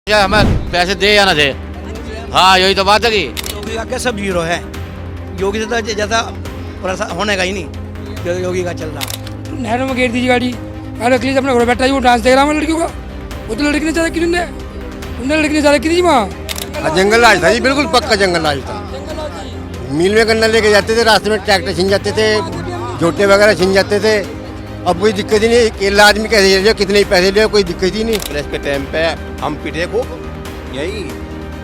हमें पैसे दे या ना दे। हाँ यही तो बात है कि योगी का क्या सब जीरो है। योगी से तो ज़्यादा होने का ही नहीं जो योगी का चल रहा। नहरों में घेर दीजिए गाड़ी, अखिलेश अपना घर बैठा है, वो डांस देख रहा है लड़कियों का। वो तो लड़की ने ज्यादा की उन्होंने लड़की ने ज्यादा की थी वहाँ। जंगल राज था जी, बिल्कुल पक्का जंगल राज था। मील में गन्ना लेके जाते थे, रास्ते में ट्रैक्टर छिन जाते थे, जोटे वगैरह छिन जाते थे। अब कोई दिक्कत ही नहीं, अकेला आदमी कैसे ले जाओ, कितने ही पैसे ले, कोई दिक्कत ही नहीं। प्रेस के टाइम पे हम पिटे खूब, यही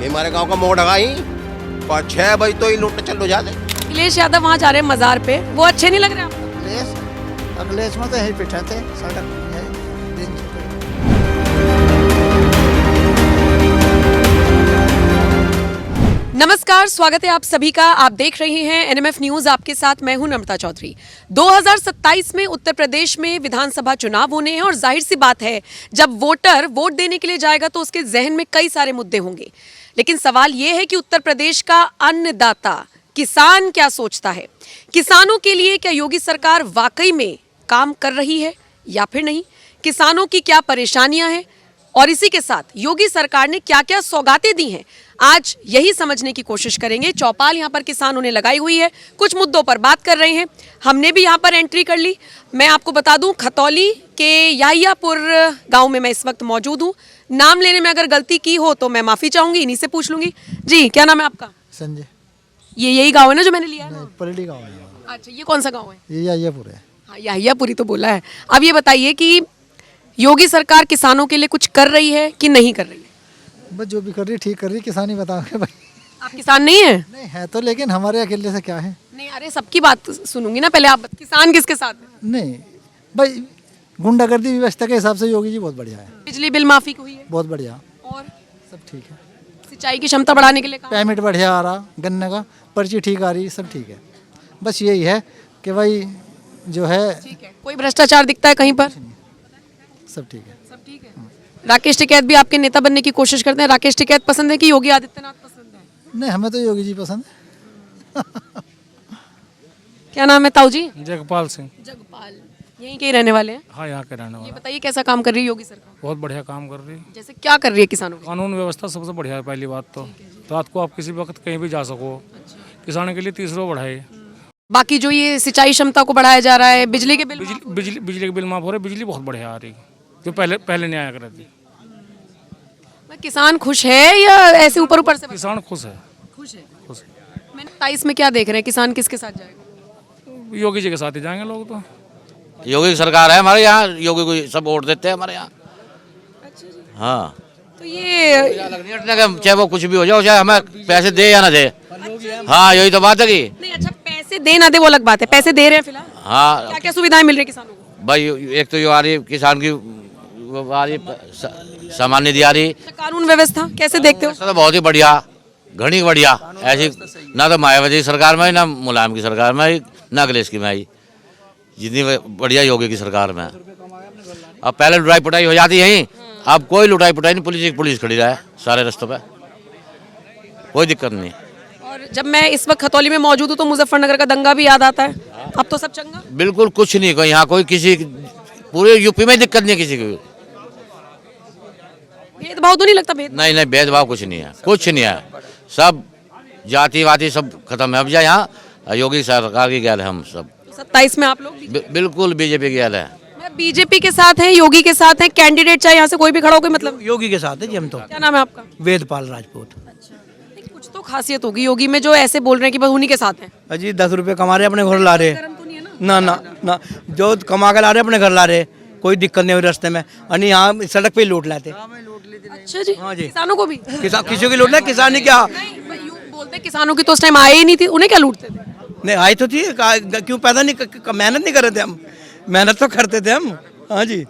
ये हमारे गांव का मोड़ है ही 5-6 बजे तो ही लूट चलो जाते। अखिलेश यादव वहाँ जा रहे हैं मजार पे, वो अच्छे नहीं लग रहे आपको? अखिलेश में तो यही पिटा थे सड़क दिन। नमस्कार, स्वागत है आप सभी का। आप देख रहे हैं एनएमएफ न्यूज, आपके साथ मैं हूं नम्रता चौधरी। 2027 में उत्तर प्रदेश में विधानसभा चुनाव होने हैं और जाहिर सी बात है जब वोटर वोट देने के लिए जाएगा तो उसके जहन में कई सारे मुद्दे होंगे। लेकिन सवाल यह है कि उत्तर प्रदेश का अन्नदाता किसान क्या सोचता है। किसानों के लिए क्या योगी सरकार वाकई में काम कर रही है या फिर नहीं, किसानों की क्या परेशानियां हैं और इसी के साथ योगी सरकार ने क्या क्या सौगातें दी हैं, आज यही समझने की कोशिश करेंगे। चौपाल यहाँ पर किसानों ने लगाई हुई है, कुछ मुद्दों पर बात कर रहे हैं। हमने भी यहाँ पर एंट्री कर ली। मैं आपको बता दूं खतौली के याहियापुर गांव में मैं इस वक्त मौजूद हूँ। नाम लेने में अगर गलती की हो तो मैं माफ़ी चाहूँगी, इन्हीं से पूछ लूँगी। जी क्या नाम है आपका? संजय। ये यही गाँव है ना जो मैंने लिया है? पलटी गाँव है। अच्छा, ये कौन सा गाँव है? ये याहियापुर है। हाँ, याहियापुरी तो बोला है। अब ये बताइए कि योगी सरकार किसानों के लिए कुछ कर रही है कि नहीं कर रही है? बस जो भी कर रही ठीक कर रही, किसान ही बताओगे भाई। आप किसान नहीं है? नहीं है तो, लेकिन हमारे अकेले से क्या है। नहीं, अरे सबकी बात सुनूंगी ना, पहले आप किसान किसके साथ है? नहीं भाई, गुंडागर्दी व्यवस्था के हिसाब से योगी जी बहुत बढ़िया है। बिजली बिल माफी हुई है बहुत बढ़िया, और सब ठीक है। सिंचाई की क्षमता बढ़ाने के लिए काम? पेमेंट बढ़िया आ रहा, गन्ने का पर्ची ठीक आ रही, सब ठीक है। बस यही है कि भाई जो है ठीक है। कोई भ्रष्टाचार दिखता है कहीं पर? सब ठीक है। सब ठीक है। राकेश टिकैत भी आपके नेता बनने की कोशिश करते हैं। राकेश टिकैत पसंद है कि योगी आदित्यनाथ पसंद है? नहीं, हमें तो योगी जी पसंद है। क्या नाम है ताऊ जी? जगपाल सिंह। जगपाल, यहीं के ही रहने वाले हैं? हाँ, यहाँ के रहने ये वाला। बताइए कैसा काम कर रही है योगी सरकार? बहुत बढ़िया काम कर रही है। जैसे क्या कर रही है किसानों के लिए? कानून व्यवस्था सबसे बढ़िया है। पहली बात तो रात को आप किसी वक्त कहीं भी जा सको। किसानों के लिए 30 रुपये बढ़ाए। बाकी जो ये सिंचाई क्षमता को बढ़ाया जा रहा है, बिजली के बिल बिजली के बिल माफ हो रहे, बिजली बहुत बढ़िया आ रही जो पहले नहीं आया करती। किसान खुश है या ऐसे ऊपर ऊपर से? किसान खुश है। खुश है। खुश है। मैंने 27 में क्या देख रहे हैं, किसान किसके साथ जाएगा? योगी जी के साथ ही जाएंगे लोग तो। योगी की सरकार है हमारे यहाँ, योगी को सब वोट देते हैं हमारे यहाँ। हाँ, तो ये लगनी हटने का, चाहे वो कुछ भी हो जाओ, चाहे हमें पैसे दे या ना दे। हाँ यही तो बात है कि नहीं, अच्छा पैसे दे ना दे वो अलग बात है, पैसे दे रहे हैं फिलहाल। हाँ क्या क्या सुविधाएं मिल रही है किसानों को? भाई, एक तो ये आ रही किसान की वो आ रही सामान्य निधि आ रही। कानून व्यवस्था कैसे देखते हो? तो बहुत ही बढ़िया, घनी बढ़िया। ऐसी ना तो मायावती की सरकार में आई, ना मुलायम की सरकार में आई, ना अखिलेश की में आई, जितनी बढ़िया योगी की सरकार में। अब पहले लुटाई पुटाई हो जाती यहीं, अब कोई लुटाई पुटाई नहीं। पुलिस खड़ी रहा है सारे रास्तों पे, कोई दिक्कत नहीं। और जब मैं इस वक्त खतौली में मौजूद हूँ तो मुजफ्फरनगर का दंगा भी याद आता है। अब तो सब चंगा, बिल्कुल कुछ नहीं, कोई यहाँ कोई किसी, पूरे यूपी में दिक्कत नहीं है किसी को। भेदभाव तो नहीं लगता? नहीं, भेदभाव कुछ नहीं है, कुछ नहीं है। सब जाति वाति सब खत्म है अब जा यहाँ। योगी सरकार की गैल है हम सब। 27 में आप लोग बिल्कुल बीजेपी की गैल है। मैं बीजेपी के साथ हैं, योगी के साथ हैं। कैंडिडेट चाहे यहाँ से कोई भी खड़ा हो, कोई मतलब? योगी के साथ है जी हम तो। क्या नाम है आपका? वेदपाल राजपूत। कुछ तो खासियत होगी योगी में जो ऐसे बोल रहे हैं कि बस उन्हीं के साथ हैं। अजी 10 रुपये कमा रहे अपने घर ला रहे। तो नहीं है ना ना? ना ना, जो कमा के ला रहे अपने घर ला रहे, कोई दिक्कत नहीं हुई रास्ते में। और यहाँ सड़क पे ही लूट लाते। अच्छा जी, हाँ जी। किसानों को भी? किसान किसी को लूटना, किसान ने क्या यूं बोलते हैं किसानों की तो उस टाइम आए ही नहीं थी, उन्हें क्या लूटते थे? नहीं आई तो थी, क्यों पैदा नहीं मेहनत नहीं कर रहे थे हम? मेहनत तो करते थे हम। हाँ जी,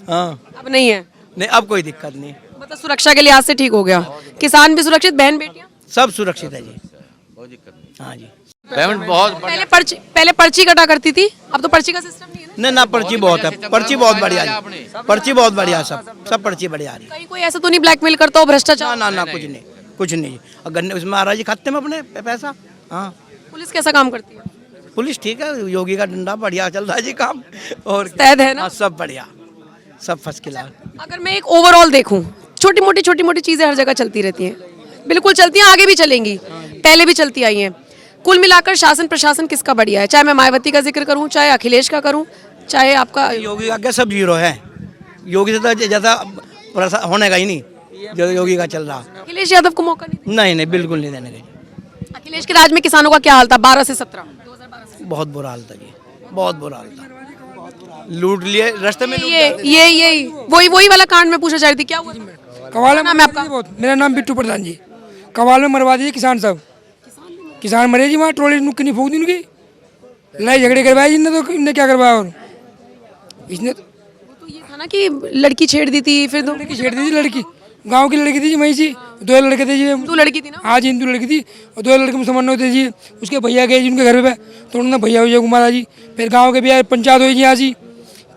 हाँ। अब नहीं है? नहीं, अब कोई दिक्कत नहीं, मतलब सुरक्षा के लिहाज से ठीक हो गया, किसान भी सुरक्षित, बहन बेटियां सब सुरक्षित है जी। हाँ जी। पेमेंट बहुत पहले पर्ची कटा करती थी, अब तो पर्ची का सिस्टम नहीं है ना? नहीं ना, पर्ची बहुत है, पर्ची बहुत बढ़िया है, पर्ची बहुत बढ़िया, सब पर्ची बढ़िया आ रही है। कहीं कोई ऐसा तो नहीं ब्लैकमेल करता हो, भ्रष्टाचार? ना ना, कुछ नहीं, कुछ नहीं। अगर उसमें आ रहा जी खाते में अपने पैसा। हाँ। पुलिस कैसा काम करती है? पुलिस ठीक है, योगी का डंडा बढ़िया चल रहा है जी काम। और मुस्तैद है ना? हाँ, सब बढ़िया, सब फर्स्ट क्लास। अगर मैं एक ओवरऑल देखूं छोटी मोटी चीजें हर जगह चलती रहती हैं, बिल्कुल चलती हैं, आगे भी चलेंगी, पहले भी चलती आई हैं। कुल मिलाकर शासन प्रशासन किसका बढ़िया है? चाहे मैं मायावती का जिक्र करूं, चाहे अखिलेश का करूं, चाहे आपका योगी का क्या सब जीरो है। योगी से तो ज़्यादा होने का ही नहीं जो योगी का चल रहा। अखिलेश यादव को मौका नहीं नहीं नहीं बिल्कुल नहीं देने का। अखिलेश के राज में किसानों का क्या हाल था 12 से 17? बहुत बुरा हाल था जी, बहुत बुरा हाल था। लूट लिए रास्ते में। ये वही वाला कांड में पूछा जा रही थी, क्या हुआ? कवाल में नाम है आपका? बहुत, मेरा नाम बिट्टू प्रधान जी। कवाल में मरवा दीजिए किसान सब, किसान मरे जी वहाँ, ट्रोली नुक्की नहीं फूक दी उनकी, लड़ाई झगड़े करवाए जिनने, तो इनने क्या करवाया और इसने तो ये था ना कि लड़की छेड़ दी थी, फिर दो लड़की छेड़ दी जी, लड़की गांव की लड़की थी जी, वहीं से 2 लड़के थे जी, दो लड़की थी ना। हाँ जी हिंदू लड़की थी, और 2 लड़के मुसलमान होते जी। उसके भैया गए जी उनके घर पे, तो उन्होंने भैया को मारा जी। फिर गाँव के भैया पंचायत हुई जी यहाँ जी,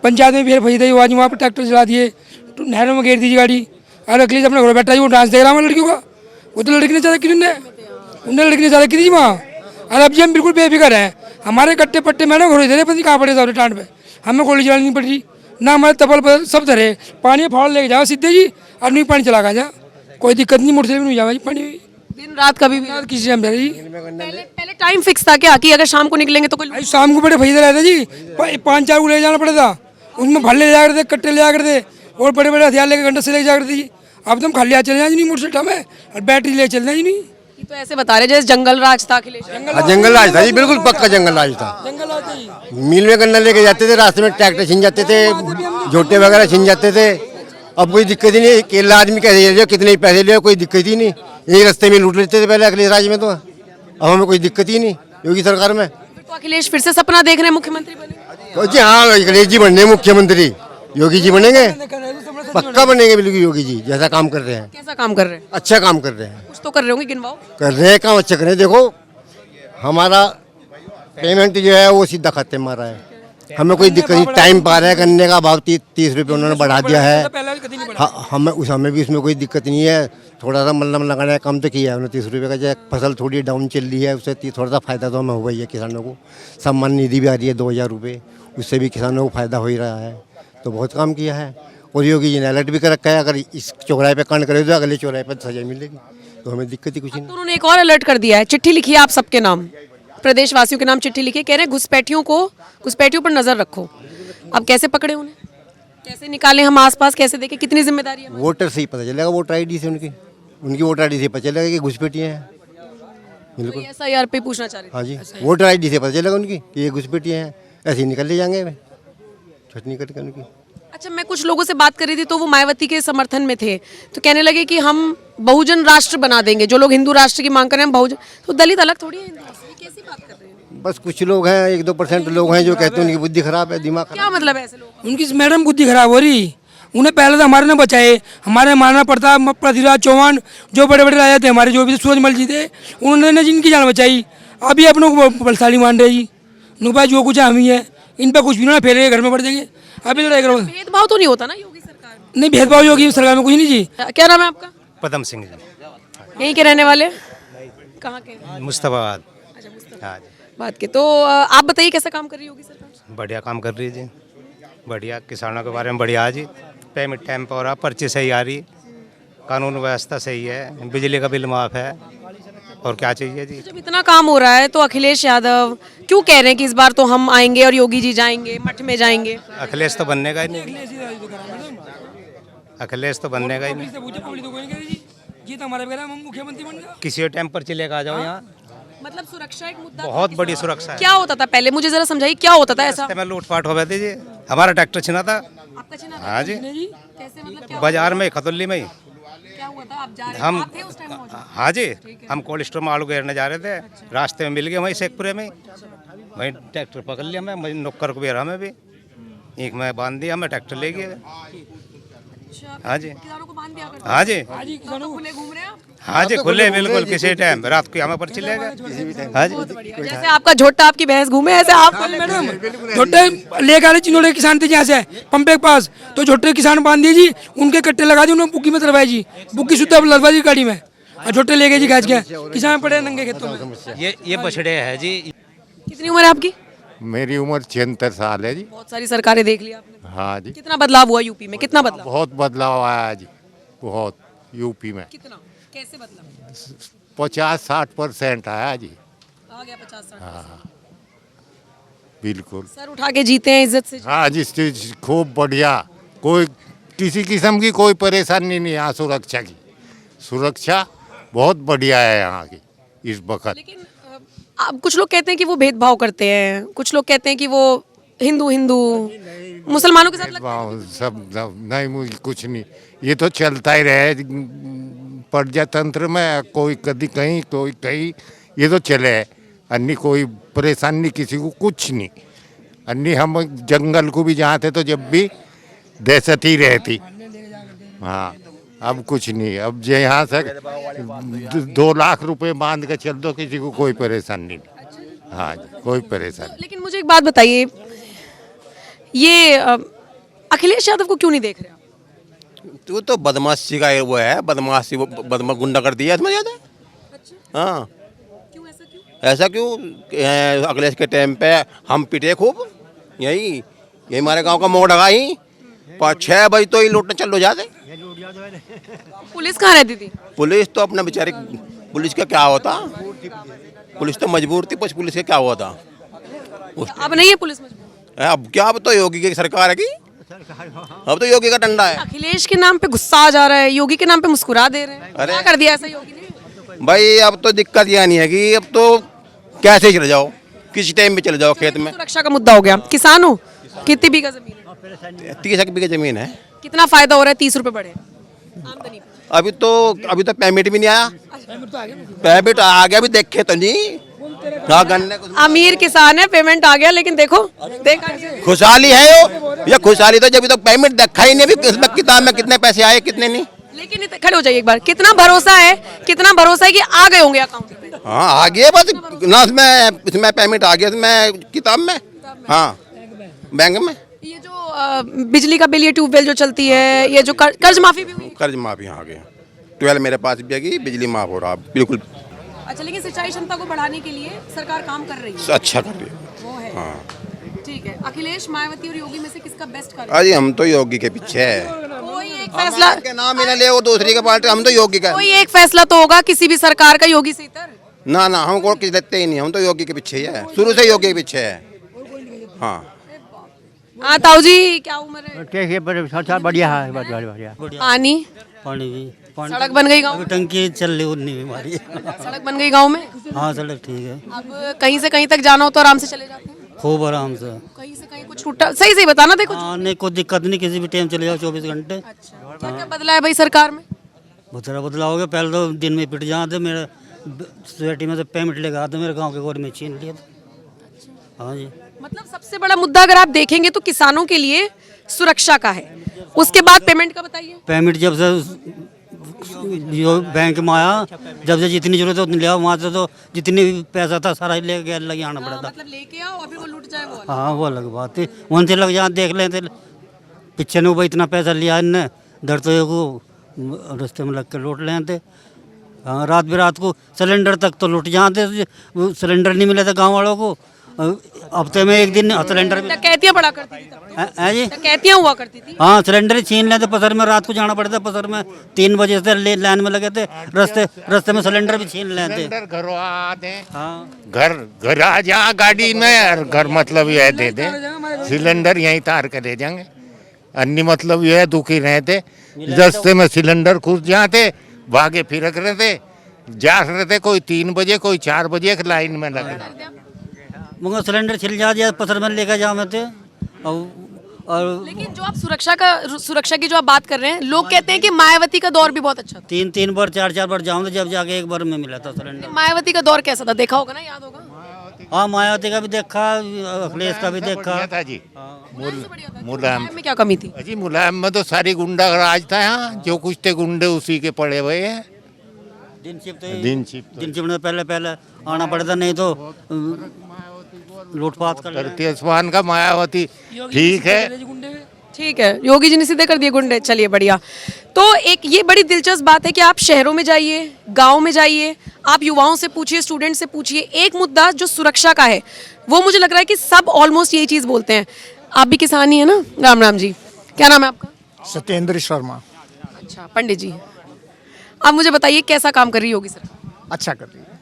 पंचायत में फिर भैया हुआ जी, वहाँ पर ट्रैक्टर चला दिए, नहरों में घेर दी जी गाड़ी। और अखिलेश अपने घर बैठा जी, वो डांस देख रहा है लड़कियों का, वो तो लड़की ने ज़्यादा की, उनने लड़की ने ज़्यादा की थी वहाँ। और अब जी हम बिल्कुल बेफिक्र हैं, हमारे कट्टे पट्टे मैंने घोड़े दे रहे, पता नहीं कहाँ पड़े थे टांड पे, हमें गोली चलानी नहीं पड़ रही ना, हमारे तपल पर सब धरे, पानी फाड़ लेके जाओ सीधे जी, और नहीं पानी चला जा, कोई दिक्कत नहीं, मोटरसाइकिल में नहीं जाओ जी, पानी दिन रात कभी भी किसी टाइम जी। पहले टाइम फिक्स था क्या कि अगर शाम को निकलेंगे तो कोई भाई शाम को बड़े भैया रहते जी, 5-4 को ले जाना पड़ता, उनमें भल्ले ले जा करते, कट्टे ले जा करते, और बड़े बड़े हथियार लेकर घंटे से ले जा करते जी। अब तो हम खाली हाथ चले जाए नहीं मोटरसाइकिल में, और बैटरी ले चलना ही नहीं। ये तो ऐसे बता रहे जैसे जंगल राज था अखिलेश। जंगल राज था जी, बिल्कुल पक्का जंगल राज था। मिल में गन्ना लेके जाते थे, रास्ते में ट्रैक्टर छिन जाते थे, झोटे वगैरह छिन जाते थे। अब कोई दिक्कत ही नहीं, केला आदमी कैसे ले, कितने ही पैसे ले, कोई दिक्कत ही नहीं, एक रास्ते में लूट लेते थे पहले अखिलेश राज में। तो अब हमें कोई दिक्कत ही नहीं योगी सरकार में। तो अखिलेश फिर से सपना देख रहे हैं मुख्यमंत्री बने? तो जी हाँ, अखिलेश जी बनने मुख्यमंत्री, योगी जी बनेंगे, पक्का बनेंगे बिल्कुल योगी जी, जैसा काम कर रहे हैं। कैसा काम कर रहे हैं? अच्छा काम कर रहे हैं, कुछ तो कर रहे होंगे, गिनवाओ। कर रहे हैं काम अच्छा कर रहे हैं। देखो हमारा पेमेंट जो है वो सीधा खाते में मारा है, हमें कोई दिक्कत नहीं। टाइम पा रहा है, गन्ने का भाव 30 रुपये उन्होंने बढ़ा दिया है, हमें भी उसमें कोई दिक्कत नहीं है। थोड़ा सा मल्लम लगाना है, कम तो किया है उन्होंने 30 रुपये का। जो फसल थोड़ी डाउन चल रही है, उससे थोड़ा सा फायदा तो हमें हुआ ही है किसानों को। सम्मान निधि भी आ रही है 2000 रुपये, उससे भी किसानों को फायदा हो ही रहा है। तो बहुत काम किया है, और योगी जी ने अलर्ट भी कर रखा है, अगर इस चौराहे पे कांड करे तो अगले चौराहे पर सजा मिलेगी, तो हमें दिक्कत ही कुछ नहीं। तो उन्होंने एक और अलर्ट कर दिया है, चिट्ठी लिखी है आप सबके नाम, प्रदेशवासियों के नाम चिट्ठी लिखी, कह रहे हैं घुसपैठियों पर नजर रखो। अब कैसे पकड़े उन्हें, कैसे निकालें हम आसपास, कैसे देखें, कितनी जिम्मेदारी है? वोटर से ही पता चलेगा, वोटर ID से उनकी वोटर ID से पता चलेगा कि घुसपैठियाँ हैं। बिल्कुल SIR पे पूछना चाह रहे थे। हाँ जी, वोटर ID से पता चलेगा उनकी कि ये घुसपैठियाँ हैं, ऐसे ही निकल ले जाएंगे छटनी करके उनकी। अच्छा, मैं कुछ लोगों से बात कर रही थी तो वो मायावती के समर्थन में थे, तो कहने लगे कि हम बहुजन राष्ट्र बना देंगे, जो लोग हिंदू राष्ट्र की मांग कर रहे हैं हम बहुजन, तो दलित अलग थोड़ी है हिंदू से, ये कैसी बात कर रहे हैं? बस कुछ लोग हैं, 1-2% लोग हैं जो कहते हैं उनकी बुद्धि खराब है, दिमाग खराब। क्या मतलब है ऐसे लोग? उनकी मैडम बुद्धि खराब हो रही, उन्हें पहले तो हमारे ने बचाए, हमारे महाराणा प्रताप, पृथ्वीराज चौहान, जो बड़े बड़े राजा थे हमारे, जो भी सूरजमल जी थे, उन्होंने जिनकी जान बचाई, अभी अपनों को बलशाली मान रहे जी। नुपा जो कुछ हम ही है, इन पर कुछ भी ना फेरे घर में पड़ जाएंगे। अभी लड़ाई करो, भेदभाव तो नहीं होता ना योगी सरकार में? नहीं भेदभाव योगी सरकार में कुछ नहीं जी। क्या नाम है आपका? पदम सिंह जी, यहीं के रहने वाले? कहाँ के? मुस्तफाबाद। अच्छा, मुस्तफा हाँ जी, बात के। तो आप बताइए कैसा काम कर रही होगी सरकार? बढ़िया काम कर रही है जी, बढ़िया, किसानों के बारे में बढ़िया है जी। पेमेंट टाइम पर हो रहा, पर्ची सही आ रही, कानून व्यवस्था सही है, बिजली का बिल माफ़ है, और क्या चाहिए जी। जब इतना काम हो रहा है तो अखिलेश यादव क्यों कह रहे हैं कि इस बार तो हम आएंगे और योगी जी जाएंगे, मठ में जाएंगे? अखिलेश तो बनने का ही नहीं, अखिलेश तो बनने का ही नहीं। मुख्यमंत्री बन गया, किसी टाइम पर्ची लेकर आ जाओ यहाँ, मतलब सुरक्षा एक मुद्दा बहुत बड़ी सुरक्षा है। क्या होता था पहले, मुझे जरा समझाइए क्या होता था ऐसा? रास्ते में लूटपाट हो गई जी, हमारा ट्रैक्टर छिना था। आपका चिन्ह था? हाँ जी, कैसे, मतलब क्या बाजार में, खतुल्ली में ही। क्या हुआ था? आप जा रहे हम, थे उस टाइम मौजूद? हाँ जी, हम कोल्ड स्टोर में आलू घेरने जा रहे थे, रास्ते में मिल गए वहीं शेखपुरे में, वहीं ट्रैक्टर पकड़ लिया मैं, वहीं नुक्कर को भी हमें भी एक में बांध दिया, मैं ट्रैक्टर ले गया। हाँ जी, किसानों को बांध दिया करते? हाँ जी, तो खुले घूम रहे हैं आप? हाँ जी, खुले बिल्कुल, किसी टाइम रात को हमें पर चलेगा। हाँ जी, जैसे आपका झोटा आपकी भैंस घूमे ऐसे आप मैडम झोटे लेकर आ रहे चिन्होड़े किसान थे यहाँ से पंपे के पास, तो झोटे किसान बांध दिए जी, उनके कट्टे लगा दिए, उन्होंने बुक्की में तरवाई जी, बुक्की सुधा लड़वा दी गाड़ी में, और झोटे ले गए जी खींच के, किसान पड़े नंगे खेतों में। ये बछड़े है जी। कितनी उम्र है आपकी? मेरी उम्र 76 साल है जी। बहुत सारी सरकारें देख ली आपने। हाँ जी, कितना बदलाव हुआ यूपी में, कितना बदलाव? बहुत बदलाव आया जी। बहुत यूपी में कितना, कैसे बदला? 50-60% आया जी। आ गया 50-60%। हाँ बिल्कुल। सर उठा के जीते हैं इज्जत से। हाँ जी, खूब बढ़िया, कोई किसी किस्म की कोई परेशानी नहीं यहाँ सुरक्षा की। सुरक्षा बहुत बढ़िया है यहाँ की इस वक्त। लेकिन अब कुछ लोग कहते हैं कि वो भेदभाव करते हैं, कुछ लोग कहते हैं कि वो हिंदू मुसलमानों के साथ लगते हैं। सब नहीं, मुझे कुछ नहीं, ये तो चलता ही रहे प्रजातंत्र में, कोई कभी कहीं कोई कहीं, ये तो चले। अन्य कोई परेशानी किसी को कुछ नहीं। अन्य हम जंगल को भी जाते तो जब भी दहशत ही रहती। हाँ अब कुछ नहीं, अब जो यहाँ से 2 लाख रुपए बांध के चल दो, किसी को कोई परेशानी नहीं। हाँ जी, कोई परेशानी। लेकिन मुझे एक बात बताइए, ये अखिलेश यादव को क्यों नहीं देख रहे आप? तो तो बदमाशी का वो है, बदमाशी, वो बदमाश गुंडा कर दिया इसमें ज़्यादा। हाँ क्यों, ऐसा क्यों? ऐसा क्यों? अखिलेश के टाइम पे हम पिटे खूब, यही हमारे गांव का मोड़ ढगा ही 5-6 बजे तो ही लूटने चलो जाते। पुलिस कहाँ रहती थी? पुलिस तो अपना बेचारी, पुलिस का क्या होता, पुलिस तो मजबूर थी, पुलिस का क्या हुआ था। अब नहीं है पुलिस मजबूर? अब क्या, अब तो योगी की सरकार है की, अब तो योगी का डंडा है। अखिलेश के नाम पे गुस्सा आ जा रहा है, योगी के नाम पे मुस्कुरा दे रहे हैं। अरे क्या कर दिया ऐसा योगी ने? भाई अब तो दिक्कत यह नहीं है कि अब तो कैसे चले जाओ, किसी टाइम में चले जाओ खेत में। सुरक्षा का मुद्दा हो गया। किसान हो, कितनी बीघा जमीन है? 30 बीघा जमीन है। कितना फायदा हो रहा है 30 रुपए बढ़े आमदनी पे? अभी तो पेमेंट भी नहीं आया। पेमेंट आ गया, अभी देखे तो नहीं। हाँ, गन्ने को अमीर किसान है, पेमेंट आ गया, लेकिन देखो खुशहाली है ये खुशहाली तो जब तक पेमेंट देखा ही नहीं, अभी इसमें किताब में कितने पैसे आए कितने नहीं। लेकिन खड़े हो जाइए एक बार, कितना भरोसा है कि आ गए होंगे अकाउंट में? हाँ आ गया, बस ना इसमें पेमेंट आ गया, इसमें किताब में, हाँ बैंक में। ये जो बिजली का बिल, ये ट्यूबवेल जो चलती है, ये जो कर्ज माफी भी हुई? कर्ज माफी आ गया, 12 मेरे पास भी आ गई, बिजली माफ हो रहा बिल्कुल। अच्छा, लेकिन सिंचाई क्षमता को बढ़ाने के लिए सरकार काम कर रही है। अच्छा कर रही है वो है। हाँ। ठीक है, अखिलेश, मायावती और योगी में से किसका बेस्ट कर? अरे हम तो योगी के पीछे है। कोई एक फैसला के नाम ही ना ले वो दूसरी के पार्टी, हम तो योगी का। कोई एक फैसला तो होगा किसी भी सरकार का योगी से इतर? ना हमको किसी देते ही नहीं, हम तो योगी के पीछे ही है, शुरू से योगी के पीछे है। हाँ ताऊ जी क्या उम्र है? बढ़िया है, बढ़िया। पानी पानी भी, सड़क बन गई गाँव में? टंकी चल रही उतनी बीमारी। सड़क बन गई गाँव में? हाँ सड़क ठीक है, अब कहीं से कहीं तक जाना हो तो आराम से चले जाते हैं? खूब आराम से। कहीं से कहीं कुछ छूटा, सही बताना, देखो। हाँ नहीं, कोई दिक्कत नहीं, किसी भी टाइम चले जाओ 24 घंटे। अच्छा, क्या बदला है भाई सरकार में? बदला हो गया। पहले तो दिन में पिट जाते, मेरे सोसाइटी में से पेमेंट लेकर आते, मेरे गाँव के गोर में छीन लिया था। हाँ जी, मतलब सबसे बड़ा मुद्दा अगर आप देखेंगे तो किसानों के लिए सुरक्षा का है। उसके बाद पेमेंट का बताइए। पेमेंट जब से जो बैंक में आया, जब से जितनी जरूरत है उतनी ले आओ, वहाँ से तो जितनी पैसा था सारा लेके लग आना पड़ा था। मतलब लेके आओ और फिर वो लूट जाए, वो हाँ वो अलग बात है, वहाँ से लग जाए देख लेते पीछे ने भाई इतना पैसा लिया इनने, डर तो को रास्ते में लग कर लूट लेते। हाँ रात को सिलेंडर तक तो लूट जाते, सिलेंडर नहीं मिले थे गाँव वालों को। हफ्ते में एक दिन सिलेंडर डकैतियां पड़ा करती थी तब? है जी, डकैतियां हुआ करती थी। हाँ सिलेंडर ही छीन लेते। पसर में रात को जाना पड़ता, पसर में 3 बजे से लाइन में लगे थे, रास्ते में सिलेंडर भी छीन लेते। घर आते, हाँ घर आ जा गाड़ी में, और घर मतलब यह दे दे, सिलेंडर यहीं तार के दे जाएंगे। अन्य मतलब यह दुखी रहते, रास्ते में सिलेंडर घुस जाते, भागे फिरक रहते, जा रहे थे, कोई 3 बजे कोई 4 बजे लाइन में लगे। मगर सिलेंडर छिल जा पसर में लेकर जाओ थे। और लेकिन जो आप सुरक्षा की जो आप बात कर रहे हैं, लोग कहते हैं कि मायावती का दौर भी बहुत अच्छा था। 3 बार 4 बार जाऊँ, जब जाके एक बार में मिला था सिलेंडर। मायावती का दौर कैसा था, देखा होगा ना, याद होगा? हाँ मायावती का भी देखा, अखिलेश का भी देखा था जी। मुलायम में क्या कमी थी? जी मुलायम में तो सारी गुंडा राज था यहाँ, जो कुछ थे गुंडे उसी के पड़े हुए हैं। दिन शिफ्ट में पहले आना पड़ता, नहीं तो लूटपाट करती आसमान का मायावती। ठीक है, योगी जी ने सीधे कर दिए गुंडे। चलिए बढ़िया। तो एक ये बड़ी दिलचस्प बात है कि आप शहरों में जाइए, गांव में जाइए, आप युवाओं से पूछिए, स्टूडेंट से पूछिए, एक मुद्दा जो सुरक्षा का है वो मुझे लग रहा है कि सब ऑलमोस्ट यही चीज़ बोलते हैं। आप भी किसान ही है ना? राम राम जी, क्या नाम है आपका? सत्येंद्र शर्मा। अच्छा, पंडित जी। अब मुझे बताइए कैसा काम कर रही होगी सरकार? अच्छा कर रही है।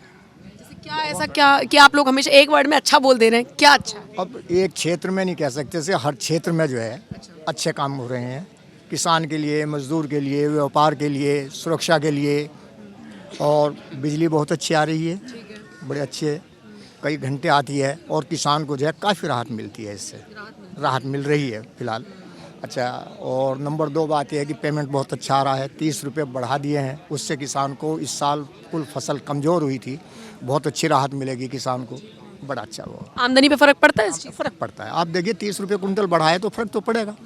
जैसे क्या ऐसा क्या कि आप लोग हमेशा एक वर्ड में अच्छा बोल दे रहे हैं, क्या अच्छा? अब एक क्षेत्र में नहीं कह सकते से हर क्षेत्र में जो है अच्छे काम हो रहे हैं, किसान के लिए, मजदूर के लिए, व्यापार के लिए, सुरक्षा के लिए। और बिजली बहुत अच्छी आ रही है, बड़े अच्छे कई घंटे आती है और किसान को जो है काफ़ी राहत मिलती है, इससे राहत मिल रही है फिलहाल। अच्छा, और नंबर 2 बात यह है कि पेमेंट बहुत अच्छा आ रहा है, 30 रुपये बढ़ा दिए हैं, उससे किसान को इस साल कुल फसल कमज़ोर हुई थी, बहुत अच्छी राहत मिलेगी किसान को, बड़ा अच्छा वो आमदनी पे फर्क पड़ता है इस चीज़? फ़र्क पड़ता है। आप देखिए 30 रुपये कुंटल बढ़ाए तो फ़र्क तो पड़ेगा।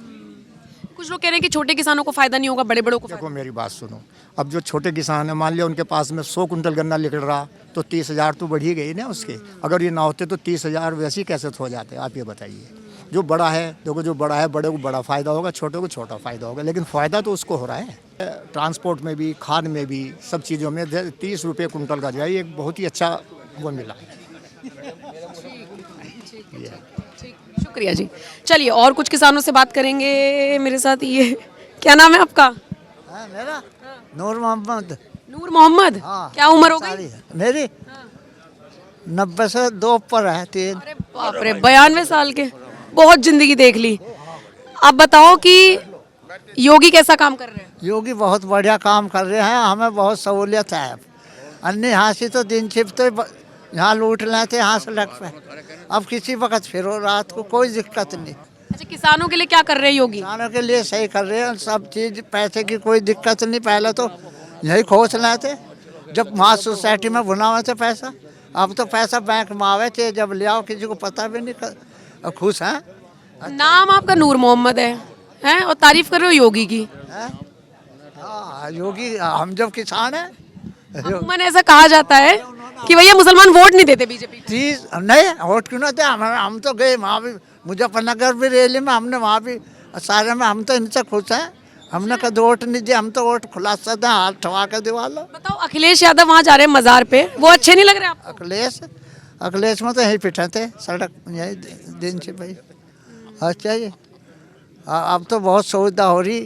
कुछ लोग कह रहे हैं कि छोटे किसानों को फायदा नहीं होगा, बड़े बड़ों को देखो मेरी बात सुनो, अब जो छोटे किसान है मान लिया उनके पास में 100 कुंटल गन्ना निकल रहा तो 30,000 तो बढ़ ही गई ना उसके। अगर ये ना होते तो 30,000 वैसे ही कैसे हो जाते, आप ये बताइए। जो बड़ा है देखो, जो बड़ा है बड़े को बड़ा फ़ायदा होगा, छोटे को छोटा फ़ायदा होगा, लेकिन फ़ायदा तो उसको हो रहा है। ट्रांसपोर्ट में भी, खाद में भी, सब चीज़ों में 30 रुपये कुंटल का जो है एक बहुत ही अच्छा वो मिला है। शुक्रिया जी। चलिए और कुछ किसानों से बात करेंगे। मेरे साथ ये, क्या नाम है आपका? मेरा नूर मोहम्मद। नूर मोहम्मद। क्या उम्र हो गई? मेरी 90 से 2 ऊपर है, 3। अरे बाप रे, 92 साल के, बहुत जिंदगी देख ली। आप बताओ कि योगी कैसा काम कर रहे हैं? योगी बहुत बढ़िया काम कर रहे हैं, हमें बहुत सहूलियत है। अन्य यहाँ से तो दिन छिपते यहाँ लूट लेते, यहाँ से लग पे। अब किसी वक्त फिरो रात को, कोई दिक्कत नहीं। अच्छा, किसानों के लिए क्या कर रहे हैं योगी? किसानों के लिए सही कर रहे हैं सब चीज़, पैसे की कोई दिक्कत नहीं। पहले तो यही खोज लेते जब वहाँ सोसाइटी में भुना हुआ थे पैसा, अब तो पैसा बैंक में आवे थे, जब ले आओ किसी को पता भी नहीं। खुश हैं। नाम आपका नूर मोहम्मद है और तारीफ कर रहे हो योगी की? हाँ, योगी हम जब किसान हैं। अमूमन ऐसा कहा जाता है कि भैया मुसलमान वोट नहीं देते बीजेपी। नहीं, वोट क्यों ना दे, हम तो गए वहाँ भी, मुजफ्फरनगर भी रैली में हमने वहाँ भी सारे में, हम तो इनसे खुश हैं। हमने कभी वोट नहीं दिया, हम तो वोट खुलासा दें, हाथ ठवा के दिवा लो। बताओ, अखिलेश यादव वहाँ जा रहे हैं मजार पे, वो अच्छे नहीं लग रहे आपको? अखिलेश में तो यही पिटे थे सड़क, यही दिन से भाई। अच्छा जी, अब तो बहुत सुविधा हो रही।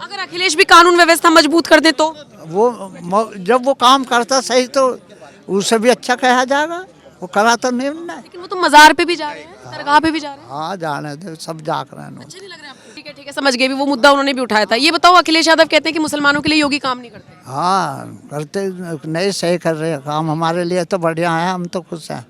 अगर अखिलेश भी कानून व्यवस्था मजबूत कर दे तो? वो जब वो काम करता सही तो उससे भी अच्छा कहा जाएगा, वो करा तो नहीं ना। लेकिन वो तो मजार पे भी जा रहे हैं, दरगाह पे भी जा रहे हैं। हाँ, जाने दे, सब जा कर अच्छे नहीं लग रहे आपको? ठीक है, समझ गए। भी वो मुद्दा उन्होंने भी उठाया था। ये बताओ, अखिलेश यादव कहते हैं कि मुसलमानों के लिए योगी काम नहीं करते। हाँ, करते नहीं, सही कर रहे हैं काम, हमारे लिए तो बढ़िया है, हम तो खुश हैं।